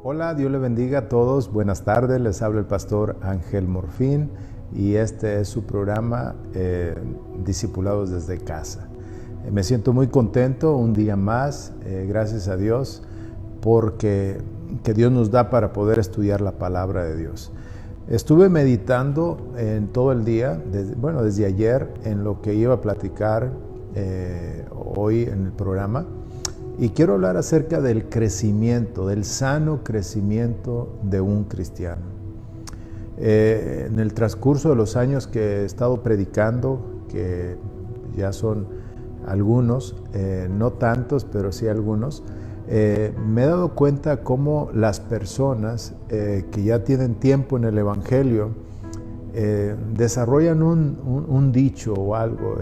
Hola, Dios le bendiga a todos. Buenas tardes, les habla el pastor Ángel Morfín y este es su programa Discipulados desde casa. Me siento muy contento un día más, gracias a Dios, porque que Dios nos da para poder estudiar la palabra de Dios. Estuve meditando en todo el día, desde ayer, en lo que iba a platicar hoy en el programa. Y quiero hablar acerca del crecimiento, del sano crecimiento de un cristiano. En el transcurso de los años que he estado predicando, que ya son algunos, no tantos, pero sí algunos, me he dado cuenta cómo las personas que ya tienen tiempo en el Evangelio desarrollan un dicho o algo,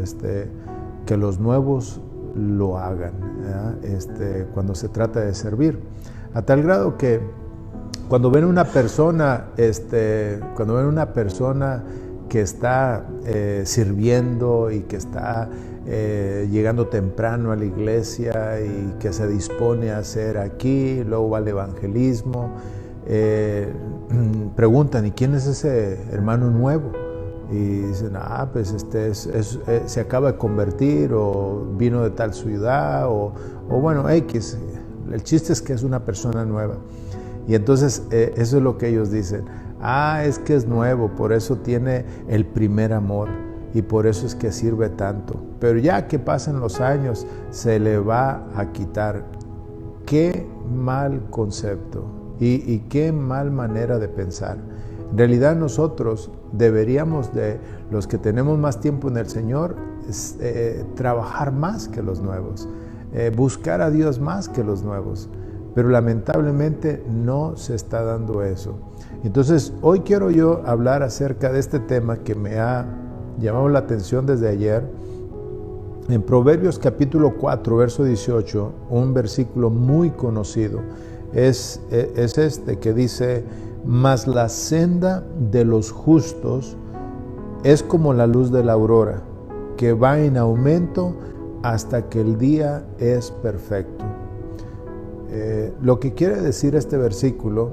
que los nuevos lo hagan, cuando se trata de servir, a tal grado que cuando ven una persona, que está sirviendo y que está llegando temprano a la iglesia y que se dispone a hacer aquí, luego va al evangelismo, preguntan: ¿y quién es ese hermano nuevo? Y dicen: pues se acaba de convertir, o vino de tal ciudad, o bueno, X. El chiste es que es una persona nueva. Y entonces eso es lo que ellos dicen: es que es nuevo, por eso tiene el primer amor y por eso es que sirve tanto. Pero ya que pasan los años, se le va a quitar. Qué mal concepto y qué mal manera de pensar. En realidad nosotros deberíamos, de los que tenemos más tiempo en el Señor, trabajar más que los nuevos, buscar a Dios más que los nuevos, pero lamentablemente no se está dando eso. Entonces hoy quiero yo hablar acerca de este tema que me ha llamado la atención desde ayer. En Proverbios capítulo 4, verso 18, un versículo muy conocido, es este que dice: mas la senda de los justos es como la luz de la aurora, que va en aumento hasta que el día es perfecto. Lo que quiere decir este versículo,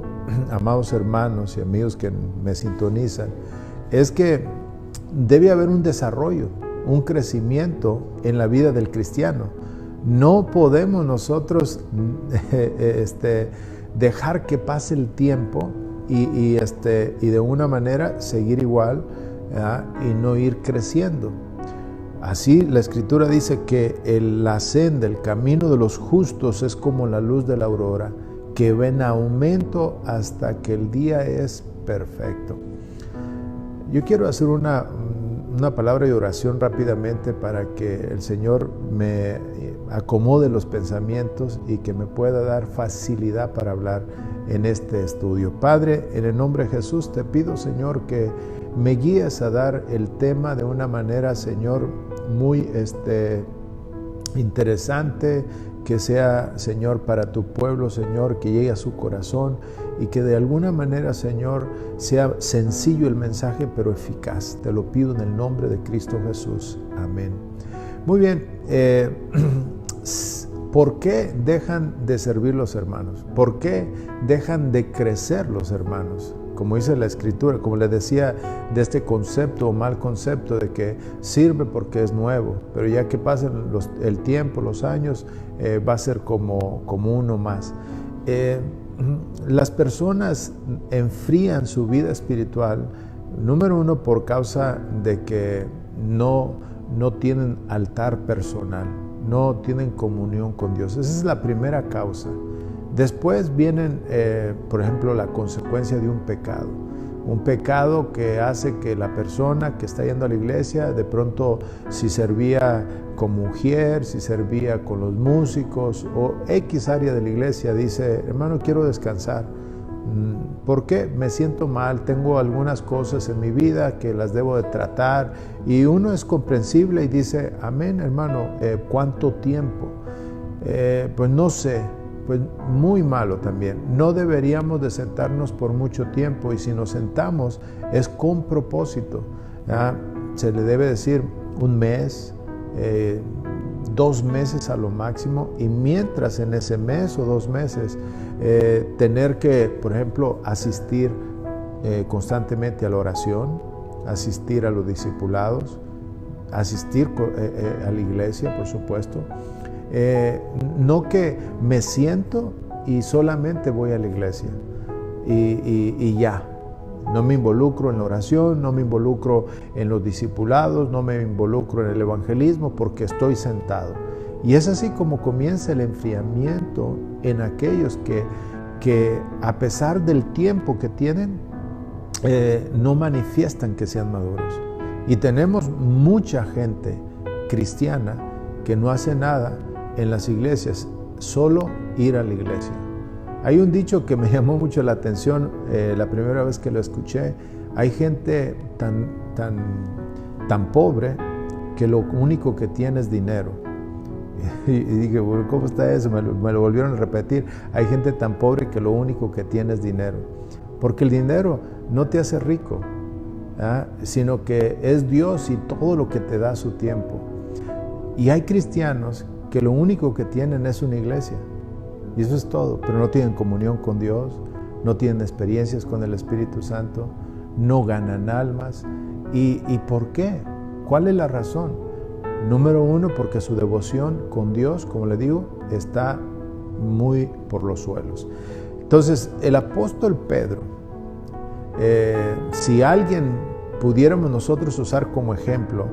amados hermanos y amigos que me sintonizan, es que debe haber un desarrollo, un crecimiento en la vida del cristiano. No podemos nosotros dejar que pase el tiempo y de una manera seguir igual, y no ir creciendo. Así la Escritura dice que la senda, el camino de los justos es como la luz de la aurora, que va en aumento hasta que el día es perfecto. Yo quiero hacer una palabra de oración rápidamente para que el Señor me acomode los pensamientos y que me pueda dar facilidad para hablar en este estudio. Padre, en el nombre de Jesús te pido, Señor, que me guíes a dar el tema de una manera, Señor, muy interesante, que sea, Señor, para tu pueblo, Señor, que llegue a su corazón y que de alguna manera, Señor, sea sencillo el mensaje, pero eficaz. Te lo pido en el nombre de Cristo Jesús. Amén. Muy bien. ¿Por qué dejan de servir los hermanos? ¿Por qué dejan de crecer los hermanos? Como dice la Escritura, como les decía, de este concepto o mal concepto de que sirve porque es nuevo, pero ya que pasen el tiempo, los años, va a ser como uno más. Las personas enfrían su vida espiritual, número uno, por causa de que no tienen altar personal, no tienen comunión con Dios. Esa es la primera causa. Después vienen, por ejemplo, la consecuencia de un pecado que hace que la persona que está yendo a la iglesia, de pronto, si servía como mujer, si servía con los músicos o X área de la iglesia, dice: hermano, quiero descansar. ¿Por qué? Me siento mal, tengo algunas cosas en mi vida que las debo de tratar. Y uno es comprensible y dice: amén, hermano, ¿cuánto tiempo? Pues no sé. Pues muy malo también. No deberíamos de sentarnos por mucho tiempo, y si nos sentamos es con propósito. Se le debe decir un mes, 2 meses a lo máximo, y mientras en ese mes o 2 meses tener que, por ejemplo, asistir constantemente a la oración, asistir a los discipulados, asistir a la iglesia, por supuesto. No que me siento y solamente voy a la iglesia y ya. No me involucro en la oración, no me involucro en los discipulados, no me involucro en el evangelismo porque estoy sentado. Y es así como comienza el enfriamiento en aquellos que a pesar del tiempo que tienen, no manifiestan que sean maduros. Y tenemos mucha gente cristiana que no hace nada en las iglesias, solo ir a la iglesia. Hay un dicho que me llamó mucho la atención la primera vez que lo escuché. Hay gente tan pobre que lo único que tiene es dinero. Y dije, bueno, ¿cómo está eso? Me lo volvieron a repetir. Hay gente tan pobre que lo único que tiene es dinero. Porque el dinero no te hace rico, sino que es Dios y todo lo que te da su tiempo. Y hay cristianos que lo único que tienen es una iglesia. Y eso es todo, pero no tienen comunión con Dios, no tienen experiencias con el Espíritu Santo, no ganan almas. ¿Y por qué? ¿Cuál es la razón? Número 1, porque su devoción con Dios, como le digo, está muy por los suelos. Entonces, el apóstol Pedro, si alguien pudiéramos nosotros usar como ejemplo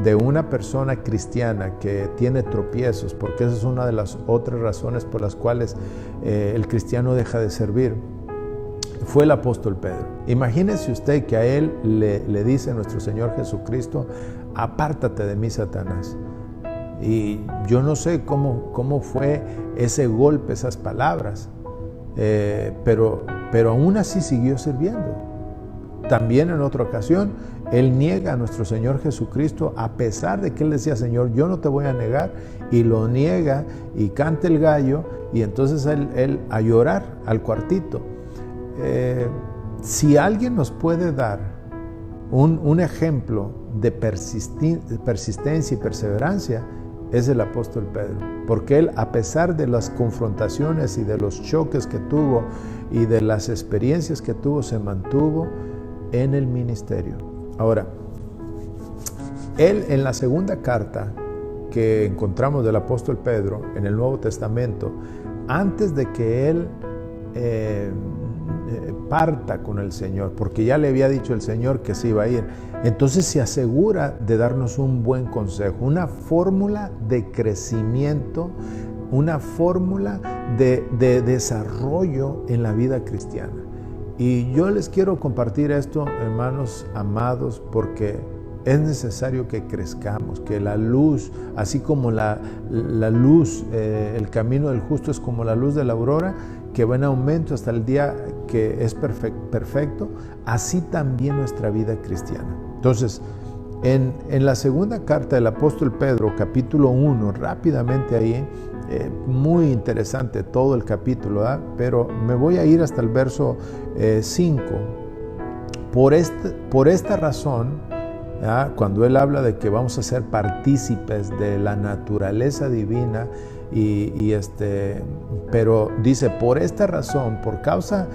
de una persona cristiana que tiene tropiezos, porque esa es una de las otras razones por las cuales el cristiano deja de servir, fue el apóstol Pedro. Imagínese usted que a él le dice nuestro Señor Jesucristo: apártate de mí, Satanás. Y yo no sé cómo fue ese golpe, esas palabras, pero aún así siguió sirviendo. También en otra ocasión, él niega a nuestro Señor Jesucristo, a pesar de que él decía: Señor, yo no te voy a negar, y lo niega y canta el gallo, y entonces él a llorar al cuartito. Si alguien nos puede dar un ejemplo de persistencia y perseverancia, es el apóstol Pedro, porque él, a pesar de las confrontaciones y de los choques que tuvo y de las experiencias que tuvo, se mantuvo en el ministerio. Ahora, él, en la segunda carta que encontramos del apóstol Pedro en el Nuevo Testamento, antes de que él parta con el Señor, porque ya le había dicho el Señor que se iba a ir, entonces se asegura de darnos un buen consejo, una fórmula de crecimiento, una fórmula de desarrollo en la vida cristiana. Y yo les quiero compartir esto, hermanos amados, porque es necesario que crezcamos, que la luz, así como la luz, el camino del justo es como la luz de la aurora, que va en aumento hasta el día que es perfecto, así también nuestra vida cristiana. Entonces, en la segunda carta del apóstol Pedro, capítulo 1, rápidamente ahí, muy interesante todo el capítulo, pero me voy a ir hasta el verso 5. Por esta razón, cuando él habla de que vamos a ser partícipes de la naturaleza divina, pero dice: por esta razón, por causa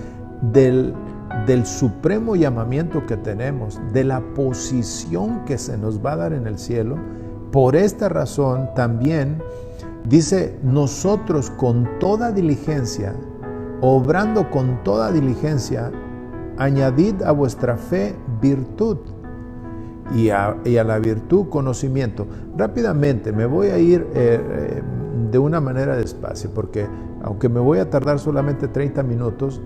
del supremo llamamiento que tenemos, de la posición que se nos va a dar en el cielo, por esta razón también dice: nosotros con toda diligencia, obrando con toda diligencia, añadid a vuestra fe virtud, y a la virtud conocimiento. Rápidamente me voy a ir de una manera despacio, porque aunque me voy a tardar solamente 30 minutos,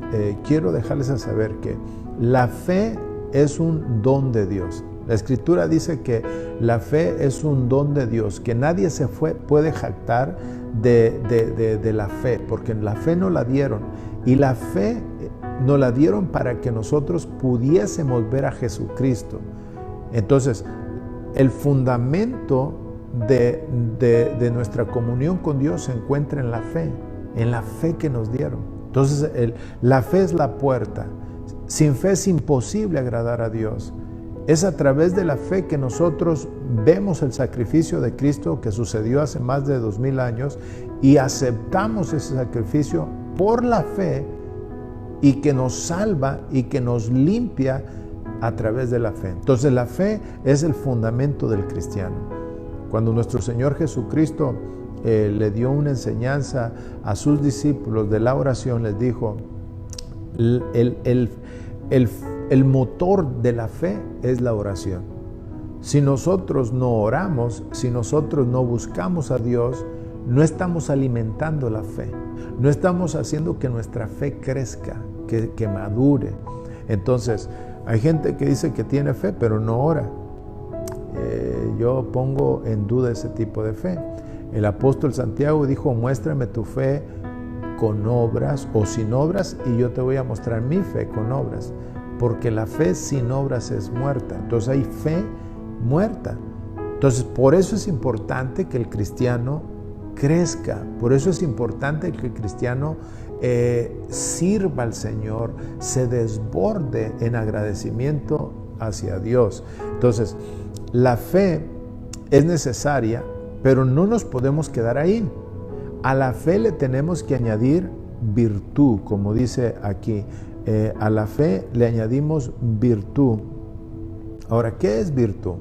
quiero dejarles a saber que la fe es un don de Dios. La Escritura dice que la fe es un don de Dios, que nadie se puede jactar de la fe, porque la fe no la dieron, y la fe nos la dieron para que nosotros pudiésemos ver a Jesucristo. Entonces, el fundamento de nuestra comunión con Dios se encuentra en la fe que nos dieron. Entonces, la fe es la puerta. Sin fe es imposible agradar a Dios. Es a través de la fe que nosotros vemos el sacrificio de Cristo que sucedió hace más de 2000 años y aceptamos ese sacrificio por la fe y que nos salva y que nos limpia a través de la fe. Entonces la fe es el fundamento del cristiano. Cuando nuestro Señor Jesucristo le dio una enseñanza a sus discípulos de la oración, les dijo, el motor de la fe es la oración. Si nosotros no oramos, si nosotros no buscamos a Dios, no estamos alimentando la fe, no estamos haciendo que nuestra fe crezca, que madure. Entonces, hay gente que dice que tiene fe, pero no ora. Yo pongo en duda ese tipo de fe. El apóstol Santiago dijo, muéstrame tu fe con obras o sin obras y yo te voy a mostrar mi fe con obras. Porque la fe sin obras es muerta. Entonces hay fe muerta. Entonces por eso es importante que el cristiano crezca. Por eso es importante que el cristiano sirva al Señor, se desborde en agradecimiento hacia Dios. Entonces la fe es necesaria, pero no nos podemos quedar ahí. A la fe le tenemos que añadir virtud, como dice aquí. A la fe le añadimos virtud. Ahora, ¿qué es virtud?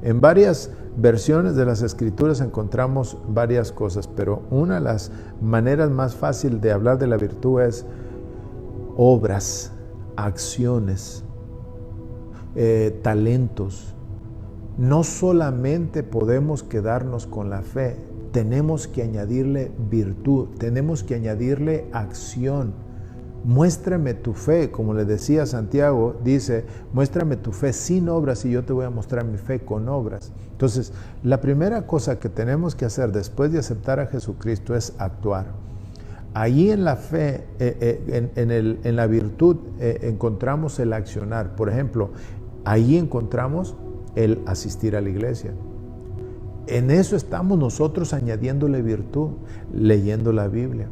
En varias versiones de las Escrituras encontramos varias cosas, pero una de las maneras más fáciles de hablar de la virtud es obras, acciones, talentos. No solamente podemos quedarnos con la fe, tenemos que añadirle virtud, tenemos que añadirle acción. Muéstrame tu fe, como le decía Santiago, dice, muéstrame tu fe sin obras y yo te voy a mostrar mi fe con obras. Entonces, la primera cosa que tenemos que hacer después de aceptar a Jesucristo es actuar. Allí en la fe, en la virtud, encontramos el accionar. Por ejemplo, allí encontramos el asistir a la iglesia. En eso estamos nosotros añadiéndole virtud, leyendo la Biblia,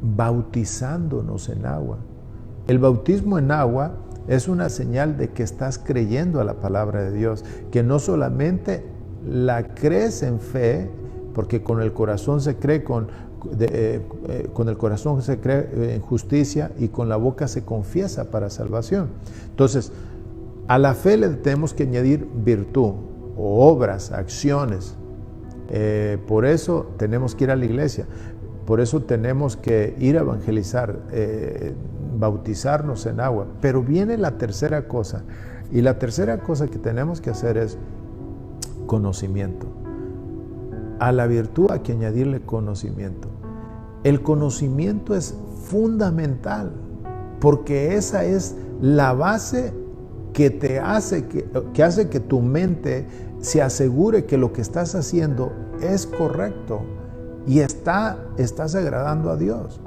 bautizándonos en agua. El bautismo en agua es una señal de que estás creyendo a la palabra de Dios, que no solamente la crees en fe, porque con el corazón se cree con el corazón se cree en justicia y con la boca se confiesa para salvación. Entonces, a la fe le tenemos que añadir virtud, o obras, acciones. Por eso tenemos que ir a la iglesia, por eso tenemos que ir a evangelizar, bautizarnos en agua. Pero viene la tercera cosa, y la tercera cosa que tenemos que hacer es conocimiento. A la virtud hay que añadirle conocimiento. El conocimiento es fundamental, porque esa es la base que te hace que tu mente se asegure que lo que estás haciendo es correcto y estás agradando a Dios.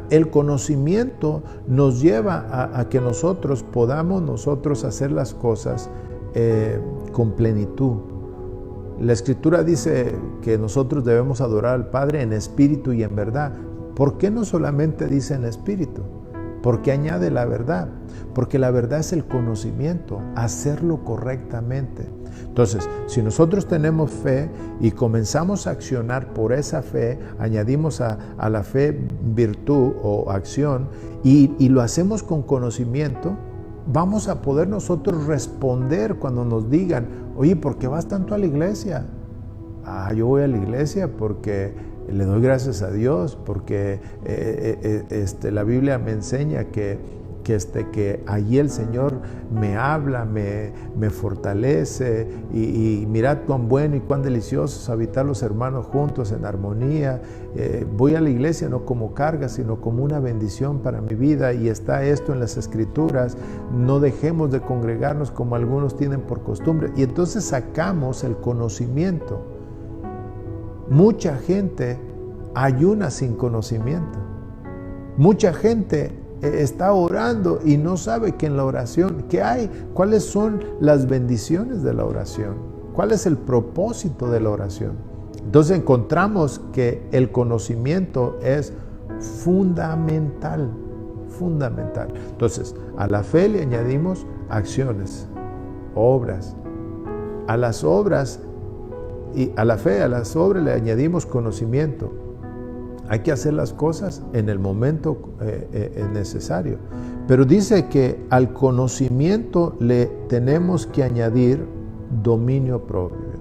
El conocimiento nos lleva a que nosotros podamos hacer las cosas con plenitud. La Escritura dice que nosotros debemos adorar al Padre en espíritu y en verdad. ¿Por qué no solamente dice en espíritu? Porque añade la verdad, porque la verdad es el conocimiento, hacerlo correctamente. Entonces, si nosotros tenemos fe y comenzamos a accionar por esa fe, añadimos a la fe virtud o acción y lo hacemos con conocimiento, vamos a poder nosotros responder cuando nos digan, oye, ¿por qué vas tanto a la iglesia? Yo voy a la iglesia porque le doy gracias a Dios, porque la Biblia me enseña que allí el Señor me habla, me fortalece y mirad cuán bueno y cuán delicioso es habitar los hermanos juntos en armonía. Voy a la iglesia no como carga, sino como una bendición para mi vida, y está esto en las Escrituras: no dejemos de congregarnos como algunos tienen por costumbre. Y entonces sacamos el conocimiento. Mucha gente ayuna sin conocimiento. Mucha gente está orando y no sabe que en la oración, ¿qué hay? ¿Cuáles son las bendiciones de la oración? ¿Cuál es el propósito de la oración? Entonces encontramos que el conocimiento es fundamental, fundamental. Entonces, a la fe le añadimos acciones, obras. A las obras y a la fe, a las obras le añadimos conocimiento. Hay que hacer las cosas en el momento necesario. Pero dice que al conocimiento le tenemos que añadir dominio propio.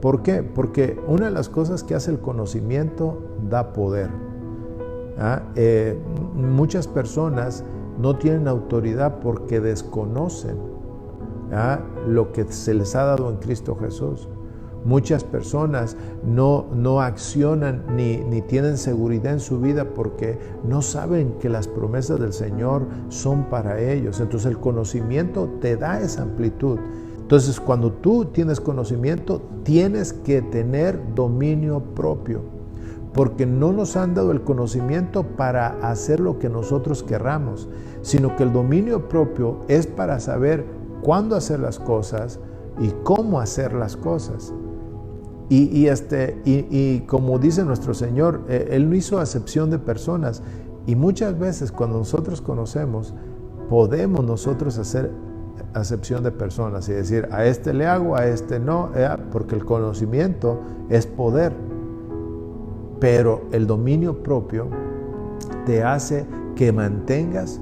¿Por qué? Porque una de las cosas que hace el conocimiento da poder. Muchas personas no tienen autoridad porque desconocen lo que se les ha dado en Cristo Jesús. Muchas personas no accionan ni tienen seguridad en su vida porque no saben que las promesas del Señor son para ellos. Entonces el conocimiento te da esa amplitud. Entonces cuando tú tienes conocimiento, tienes que tener dominio propio, porque no nos han dado el conocimiento para hacer lo que nosotros querramos, sino que el dominio propio es para saber cuándo hacer las cosas y cómo hacer las cosas. Y como dice nuestro Señor, Él no hizo acepción de personas, y muchas veces cuando nosotros conocemos, podemos nosotros hacer acepción de personas y decir, a este le hago, a este no, porque el conocimiento es poder. Pero el dominio propio te hace que mantengas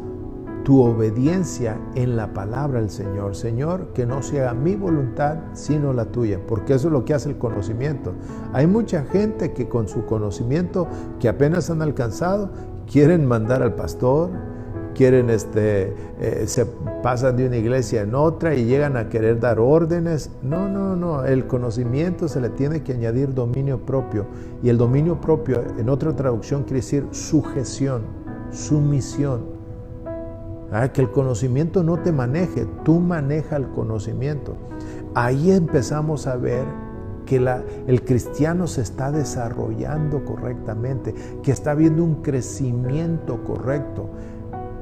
tu obediencia en la palabra del Señor. Señor, que no se haga mi voluntad, sino la tuya, porque eso es lo que hace el conocimiento. Hay mucha gente que con su conocimiento que apenas han alcanzado, quieren mandar al pastor, quieren se pasan de una iglesia en otra y llegan a querer dar órdenes. No, el conocimiento se le tiene que añadir dominio propio, y el dominio propio en otra traducción quiere decir sujeción, sumisión. Que el conocimiento no te maneje, tú maneja el conocimiento. Ahí empezamos a ver que el cristiano se está desarrollando correctamente, que está habiendo un crecimiento correcto.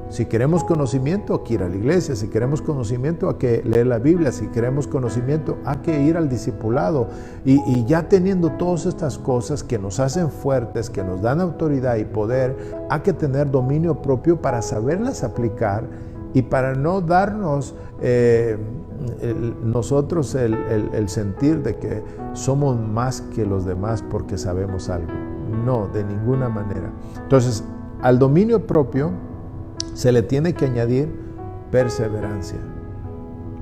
Si queremos conocimiento, hay que ir a la iglesia. Si queremos conocimiento, hay que leer la Biblia. Si queremos conocimiento, hay que ir al discipulado. Y ya teniendo todas estas cosas que nos hacen fuertes, que nos dan autoridad y poder, hay que tener dominio propio para saberlas aplicar y para no darnos nosotros el sentir de que somos más que los demás porque sabemos algo. No, de ninguna manera. Entonces, al dominio propio se le tiene que añadir perseverancia.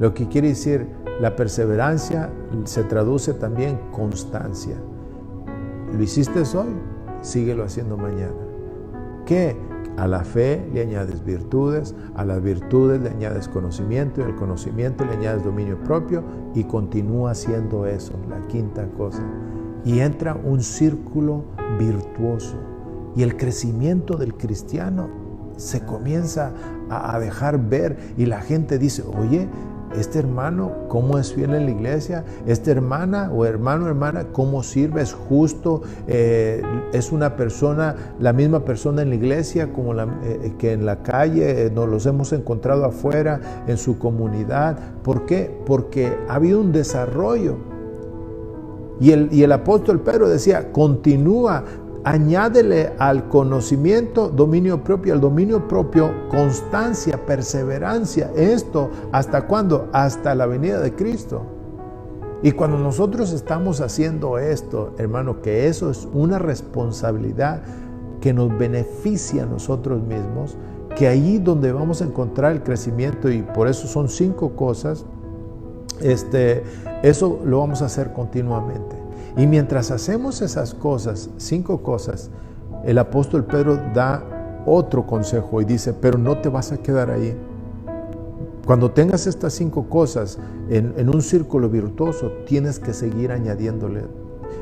Lo que quiere decir, la perseverancia se traduce también constancia. Lo hiciste hoy, síguelo haciendo mañana. ¿Qué? A la fe le añades virtudes, a las virtudes le añades conocimiento, y al conocimiento le añades dominio propio, y continúa haciendo eso, la quinta cosa. Y entra un círculo virtuoso. Y el crecimiento del cristiano se comienza a dejar ver, y la gente dice, oye, este hermano, ¿cómo es fiel en la iglesia? Esta hermana o hermana, ¿cómo sirve? Es justo, es una persona, la misma persona en la iglesia como que en la calle, nos los hemos encontrado afuera, en su comunidad. ¿Por qué? Porque ha habido un desarrollo. Y el apóstol Pedro decía, continúa, añádele al conocimiento dominio propio, al dominio propio constancia, perseverancia. ¿Esto hasta cuándo? Hasta la venida de Cristo. Y cuando nosotros estamos haciendo esto, hermano, que eso es una responsabilidad que nos beneficia a nosotros mismos, que ahí donde vamos a encontrar el crecimiento, y por eso son 5 cosas, eso lo vamos a hacer continuamente. Y mientras hacemos esas cosas, 5 cosas, el apóstol Pedro da otro consejo y dice, pero no te vas a quedar ahí. Cuando tengas estas 5 cosas en un círculo virtuoso, tienes que seguir añadiéndole.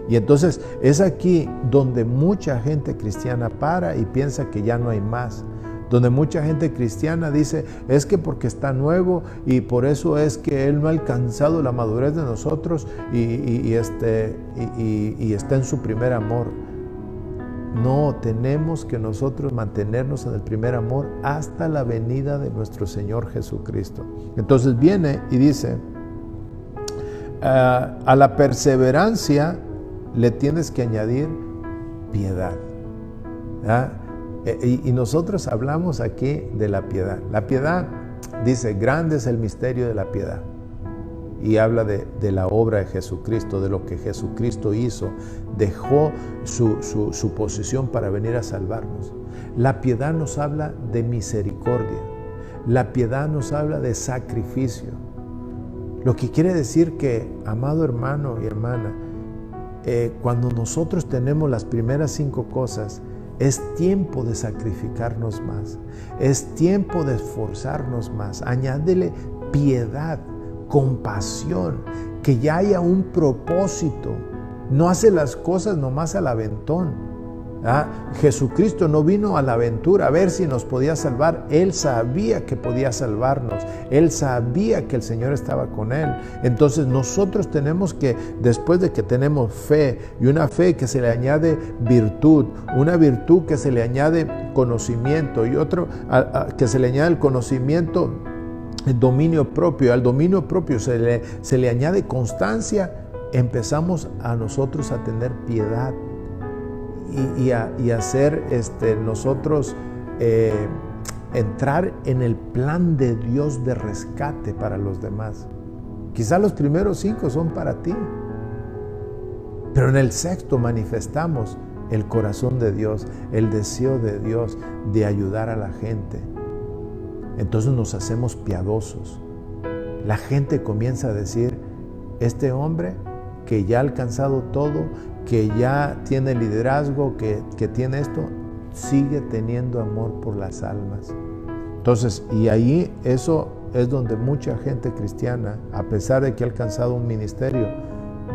Y entonces es aquí donde mucha gente cristiana para y piensa que ya no hay más. Donde mucha gente cristiana dice, es que porque está nuevo y por eso es que él no ha alcanzado la madurez de nosotros y está en su primer amor. No, tenemos que nosotros mantenernos en el primer amor hasta la venida de nuestro Señor Jesucristo. Entonces viene y dice, a la perseverancia le tienes que añadir piedad. Y nosotros hablamos aquí de la piedad. La piedad, dice, grande es el misterio de la piedad. Y habla de la obra de Jesucristo, de lo que Jesucristo hizo. Dejó su posición para venir a salvarnos. La piedad nos habla de misericordia. La piedad nos habla de sacrificio. Lo que quiere decir que, amado hermano y hermana, cuando nosotros tenemos las primeras 5 cosas, es tiempo de sacrificarnos más. Es tiempo de esforzarnos más. Añádele piedad, compasión, que ya haya un propósito. No hace las cosas nomás al aventón. Jesucristo no vino a la aventura a ver si nos podía salvar. Él sabía que podía salvarnos. Él sabía que el Señor estaba con Él. Entonces nosotros tenemos que, después de que tenemos fe, y una fe que se le añade virtud, una virtud que se le añade conocimiento, y otro que se le añade el conocimiento, el dominio propio. Al dominio propio se le añade constancia. Empezamos a nosotros a tener piedad y a hacer nosotros entrar en el plan de Dios de rescate para los demás. Quizá los primeros 5 son para ti, pero en el 6º manifestamos el corazón de Dios, el deseo de Dios de ayudar a la gente. Entonces nos hacemos piadosos. La gente comienza a decir, este hombre que ya ha alcanzado todo, que ya tiene liderazgo, que tiene esto, sigue teniendo amor por las almas. Entonces, y ahí eso es donde mucha gente cristiana, a pesar de que ha alcanzado un ministerio,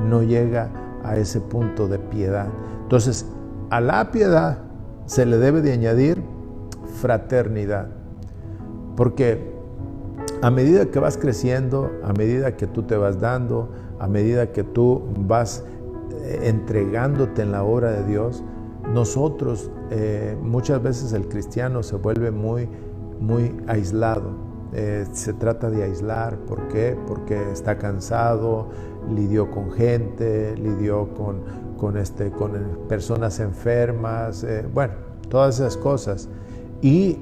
no llega a ese punto de piedad. Entonces, a la piedad se le debe de añadir fraternidad. Porque a medida que vas creciendo, a medida que tú te vas dando, a medida que tú vas entregándote en la obra de Dios, nosotros, muchas veces el cristiano se vuelve muy aislado. Se trata de aislar. ¿Por qué? Porque está cansado, lidió con gente, lidió con personas enfermas, todas esas cosas. Y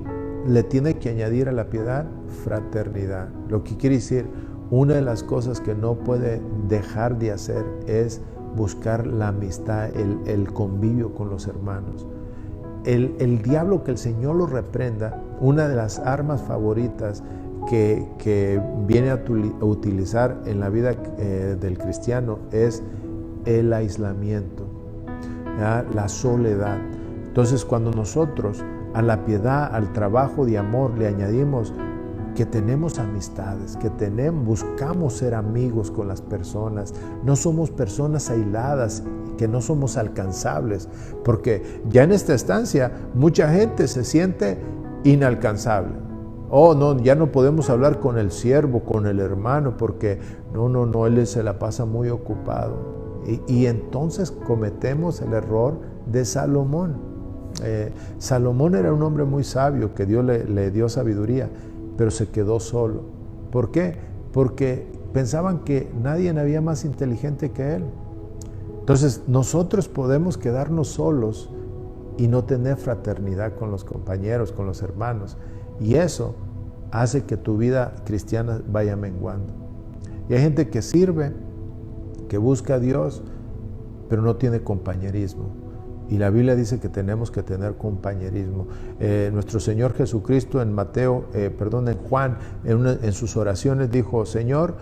le tiene que añadir a la piedad fraternidad. Lo que quiere decir, una de las cosas que no puede dejar de hacer es buscar la amistad, el convivio con los hermanos. El diablo, que el Señor lo reprenda, una de las armas favoritas que viene a utilizar en la vida del cristiano es el aislamiento, la soledad. Entonces, cuando nosotros a la piedad, al trabajo de amor le añadimos que tenemos amistades, buscamos ser amigos con las personas, no somos personas aisladas, que no somos alcanzables, porque ya en esta estancia mucha gente se siente inalcanzable. No, ya no podemos hablar con el siervo, con el hermano, porque no, él se la pasa muy ocupado. Y entonces cometemos el error de Salomón. Salomón era un hombre muy sabio, que Dios le dio sabiduría, pero se quedó solo. ¿Por qué? Porque pensaban que nadie había más inteligente que él. Entonces nosotros podemos quedarnos solos y no tener fraternidad con los compañeros, con los hermanos, y eso hace que tu vida cristiana vaya menguando. Y hay gente que sirve, que busca a Dios, pero no tiene compañerismo. Y la Biblia dice que tenemos que tener compañerismo. Nuestro Señor Jesucristo en Juan, en sus oraciones dijo, Señor,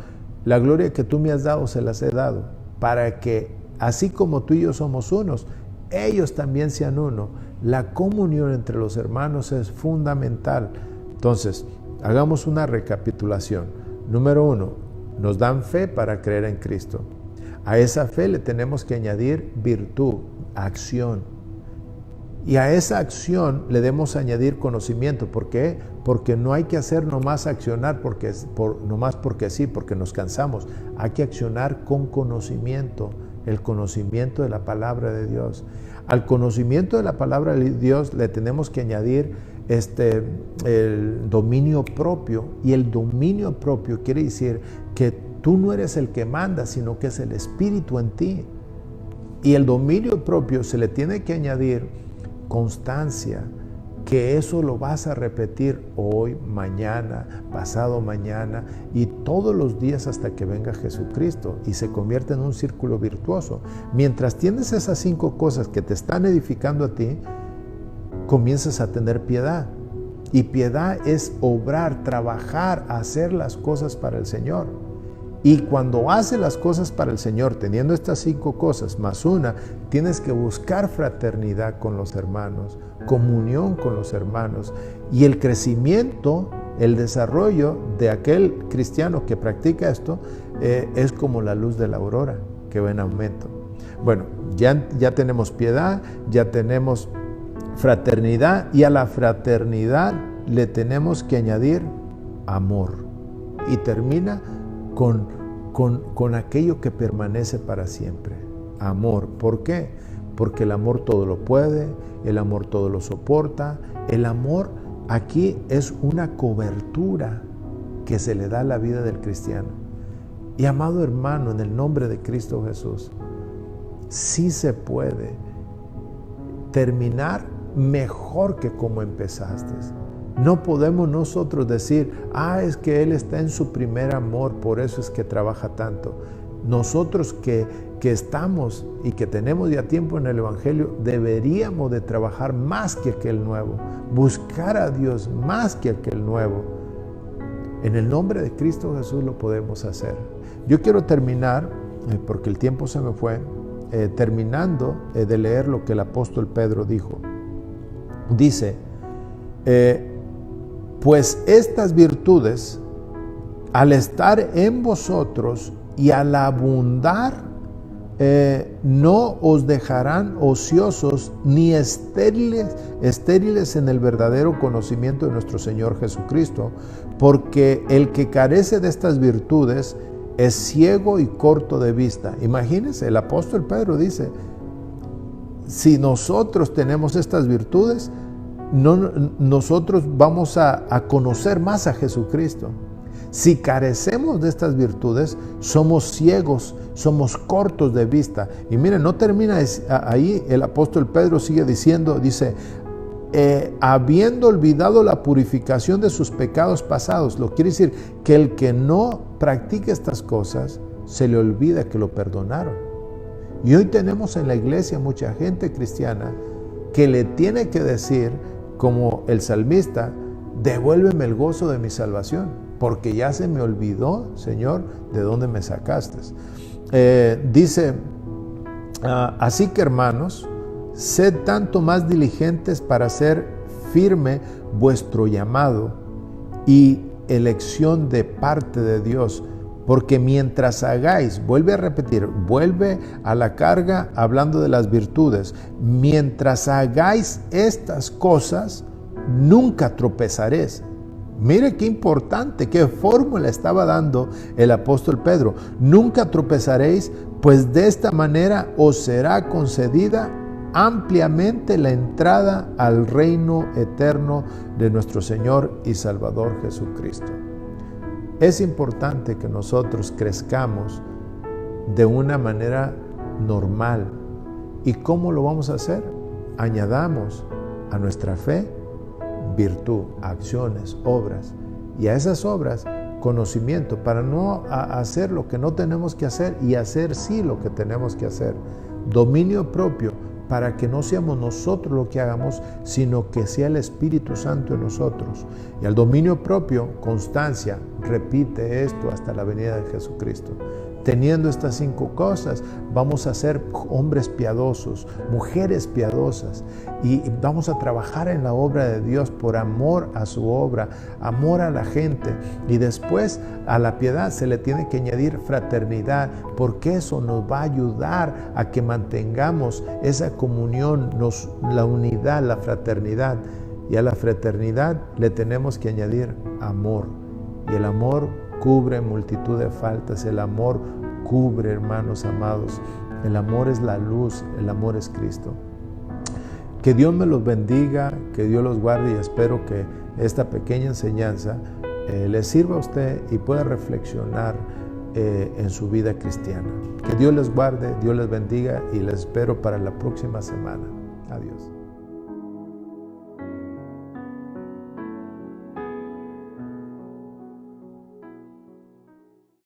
la gloria que tú me has dado se las he dado, para que así como tú y yo somos unos, ellos también sean uno. La comunión entre los hermanos es fundamental. Entonces, hagamos una recapitulación. Número 1, nos dan fe para creer en Cristo. A esa fe le tenemos que añadir virtud, acción. Y a esa acción le debemos añadir conocimiento. ¿Por qué? Porque no hay que hacer nomás accionar nomás porque sí, porque nos cansamos. Hay que accionar con conocimiento, el conocimiento de la palabra de Dios. Al conocimiento de la palabra de Dios le tenemos que añadir el dominio propio. Y el dominio propio quiere decir que tú no eres el que manda, sino que es el Espíritu en ti. Y el dominio propio se le tiene que añadir constancia, que eso lo vas a repetir hoy, mañana, pasado mañana y todos los días hasta que venga Jesucristo y se convierte en un círculo virtuoso. Mientras tienes esas 5 cosas que te están edificando a ti, comienzas a tener piedad. Y piedad es obrar, trabajar, hacer las cosas para el Señor. Y cuando haces las cosas para el Señor, teniendo estas 5 cosas más una, tienes que buscar fraternidad con los hermanos, comunión con los hermanos. Y el crecimiento, el desarrollo de aquel cristiano que practica esto, es como la luz de la aurora, que va en aumento. Bueno, ya tenemos piedad, ya tenemos fraternidad, y a la fraternidad le tenemos que añadir amor. Y termina con aquello que permanece para siempre. Amor. ¿Por qué? Porque el amor todo lo puede, el amor todo lo soporta. El amor aquí es una cobertura que se le da a la vida del cristiano. Y amado hermano, en el nombre de Cristo Jesús, sí se puede terminar mejor que como empezaste. No podemos nosotros decir, es que Él está en su primer amor, por eso es que trabaja tanto. Nosotros que estamos y que tenemos ya tiempo en el Evangelio, deberíamos de trabajar más que aquel nuevo, buscar a Dios más que aquel nuevo. En el nombre de Cristo Jesús lo podemos hacer. Yo quiero terminar, porque el tiempo se me fue, terminando de leer lo que el apóstol Pedro dijo. Dice, pues estas virtudes, al estar en vosotros y al abundar, no os dejarán ociosos ni estériles en el verdadero conocimiento de nuestro Señor Jesucristo, porque el que carece de estas virtudes es ciego y corto de vista. Imagínense, el apóstol Pedro dice, si nosotros tenemos estas virtudes, nosotros vamos a conocer más a Jesucristo. Si carecemos de estas virtudes, somos ciegos, somos cortos de vista. Y miren, no termina ahí, el apóstol Pedro sigue diciendo, dice, habiendo olvidado la purificación de sus pecados pasados. Lo quiere decir que el que no practica estas cosas, se le olvida que lo perdonaron. Y hoy tenemos en la iglesia mucha gente cristiana que le tiene que decir, como el salmista, devuélveme el gozo de mi salvación, porque ya se me olvidó, Señor, de dónde me sacaste. Dice, así que hermanos, sed tanto más diligentes para hacer firme vuestro llamado y elección de parte de Dios, porque mientras hagáis, vuelve a repetir, vuelve a la carga hablando de las virtudes, mientras hagáis estas cosas, nunca tropezaréis. Mire qué importante, qué fórmula estaba dando el apóstol Pedro. Nunca tropezaréis, pues de esta manera os será concedida ampliamente la entrada al reino eterno de nuestro Señor y Salvador Jesucristo. Es importante que nosotros crezcamos de una manera normal. ¿Y cómo lo vamos a hacer? Añadamos a nuestra fe virtud, acciones, obras. Y a esas obras, conocimiento, para no hacer lo que no tenemos que hacer y hacer sí lo que tenemos que hacer. Dominio propio, para que no seamos nosotros lo que hagamos, sino que sea el Espíritu Santo en nosotros. Y al dominio propio, constancia, repite esto hasta la venida de Jesucristo. Teniendo estas 5 cosas, vamos a ser hombres piadosos, mujeres piadosas, y vamos a trabajar en la obra de Dios por amor a su obra, amor a la gente. Y después a la piedad se le tiene que añadir fraternidad, porque eso nos va a ayudar a que mantengamos esa comunión, la unidad, la fraternidad. Y a la fraternidad le tenemos que añadir amor. Y el amor cubre multitud de faltas. El amor cubre, hermanos amados. El amor es la luz, el amor es Cristo. Que Dios me los bendiga, que Dios los guarde, y espero que esta pequeña enseñanza les sirva a usted y pueda reflexionar en su vida cristiana. Que Dios les guarde, Dios les bendiga, y les espero para la próxima semana. Adiós.